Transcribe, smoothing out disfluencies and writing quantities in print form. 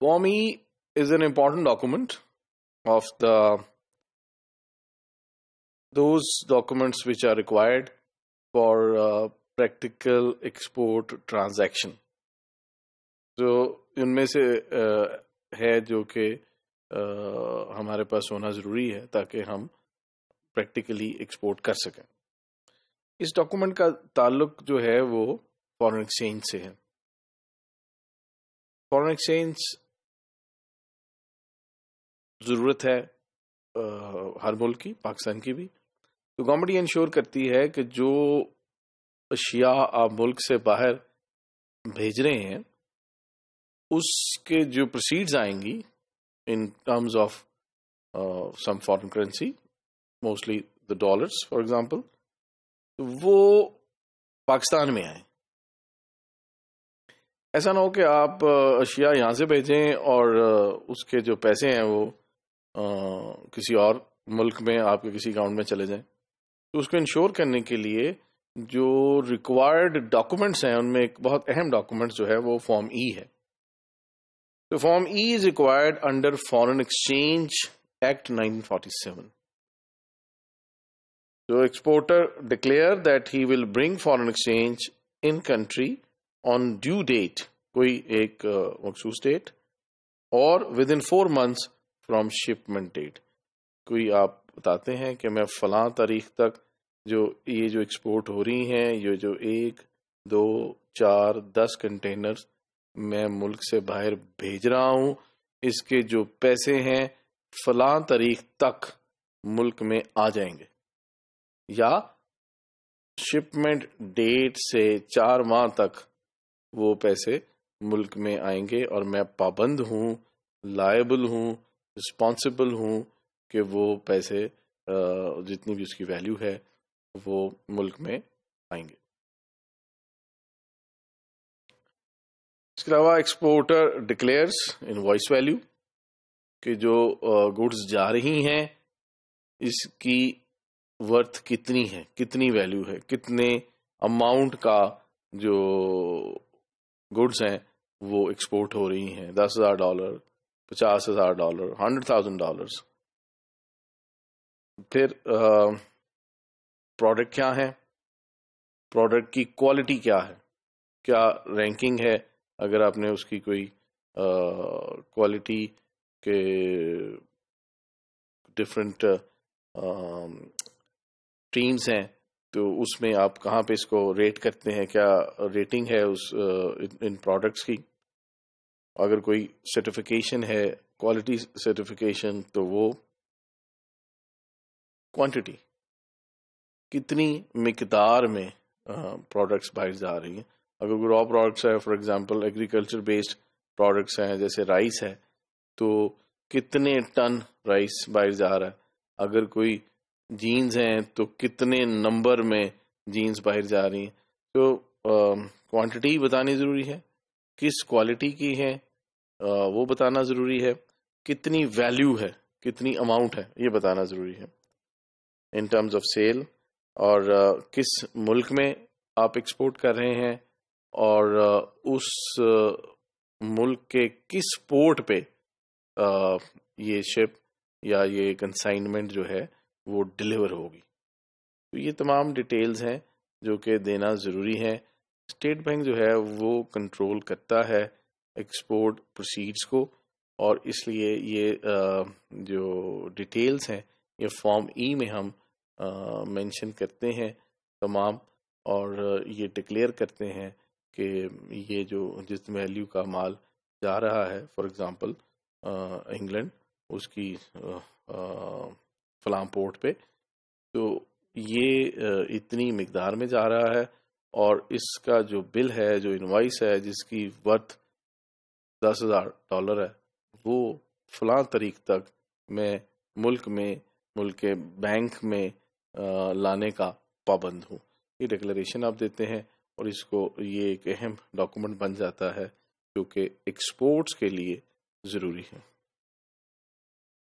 Form E is an important document of those documents which are required for practical export transaction. تو ان میں سے ہے جو کہ ہمارے پاس ہونا ضروری ہے تاکہ ہم پریکٹیکلی ایکسپورٹ کر سکیں. اس ڈاکومنٹ کا تعلق جو ہے وہ فارن ایکسچینج سے ہے. فارن ایکسچینج ضرورت ہے ہر ملک کی، پاکستان کی بھی. تو گورنمنٹ یہ انشور کرتی ہے کہ جو اشیاء آپ ملک سے باہر بھیج رہے ہیں اس کے جو پروسیڈز آئیں گی in terms of some foreign currency, mostly the dollars for example, وہ پاکستان میں آئیں. ایسا نہ ہو کہ آپ اشیاء یہاں سے بھیجیں اور اس کے جو پیسے ہیں وہ کسی اور ملک میں آپ کے کسی اکاؤنٹ میں چلے جائیں. تو اس کو انشور کرنے کے لیے جو ریکوائرڈ ڈاکومنٹس ہیں ان میں ایک بہت اہم ڈاکومنٹ جو ہے وہ فارم ای ہے. تو form E is required under foreign exchange act 1947. So exporter declare that he will bring foreign exchange in country on due date, کوئی ایک مخصوص ڈیٹ، اور within 4 months from shipment date. کوئی آپ بتاتے ہیں کہ میں فلاں تاریخ تک یہ جو ایکسپورٹ ہو رہی ہیں، یہ جو 1 2 4 10 کنٹینر میں ملک سے باہر بھیج رہا ہوں، اس کے جو پیسے ہیں فلاں تاریخ تک ملک میں آ جائیں گے، یا شپمنٹ ڈیٹ سے 4 ماہ تک وہ پیسے ملک میں آئیں گے، اور میں پابند ہوں، لائبل ہوں، رسپانسبل ہوں کہ وہ پیسے جتنی بھی اس کی ویلیو ہے وہ ملک میں آئیں گے. اس کے علاوہ ایکسپورٹر ڈکلیئرس انوائس ویلیو کہ جو گڈز جا رہی ہیں اس کی ورتھ کتنی ہے، کتنی ویلیو ہے، کتنے اماؤنٹ کا جو گڈز ہیں وہ ایکسپورٹ ہو رہی ہیں، $10,000 $50,000 $100,000. پھر پروڈکٹ کیا ہے، پروڈکٹ کی کوالٹی کیا ہے، کیا رینکنگ ہے، اگر آپ نے اس کی کوئی کوالٹی کے ڈفرینٹ ٹیمز ہیں تو اس میں آپ کہاں پہ اس کو ریٹ کرتے ہیں، کیا ریٹنگ ہے اس ان پروڈکٹس کی. اگر کوئی سرٹیفیکیشن ہے، کوالٹی سرٹیفیکیشن، تو وہ کوانٹٹی کتنی مقدار میں پروڈکٹس باہر جا رہی ہیں. اگر کوئی را پروڈکٹس ہے، for example agriculture based products ہیں جیسے رائس ہے، تو کتنے ٹن رائس باہر جا رہا ہے. اگر کوئی جینز ہیں تو کتنے نمبر میں جینز باہر جا رہی ہیں. تو کوانٹٹی بتانی ضروری ہے، کس کوالٹی کی ہے وہ بتانا ضروری ہے، کتنی ویلیو ہے، کتنی اماؤنٹ ہے یہ بتانا ضروری ہے ان ٹرمز آف سیل، اور کس ملک میں آپ ایکسپورٹ کر رہے ہیں، اور اس ملک کے کس پورٹ پہ یہ شپ یا یہ کنسائنمنٹ جو ہے وہ ڈیلیور ہوگی. تو یہ تمام ڈیٹیلز ہیں جو کہ دینا ضروری ہے. اسٹیٹ بینک جو ہے وہ کنٹرول کرتا ہے ایکسپورٹ پروسیڈز کو، اور اس لیے یہ جو ڈیٹیلز ہیں یہ فارم ای میں ہم مینشن کرتے ہیں تمام، اور یہ ڈکلیئر کرتے ہیں کہ یہ جو جس ویلیو کا مال جا رہا ہے، فار ایگزامپل انگلینڈ، اس کی فلاں پورٹ پہ، تو یہ اتنی مقدار میں جا رہا ہے، اور اس کا جو بل ہے، جو انوائس ہے جس کی ورتھ $10,000 ہے، وہ فلاں تاریخ تک میں ملک کے بینک میں لانے کا پابند ہوں. یہ ڈکلیریشن آپ دیتے ہیں، اور اس کو یہ ایک اہم ڈاکومنٹ بن جاتا ہے جو کہ ایکسپورٹس کے لیے ضروری ہے.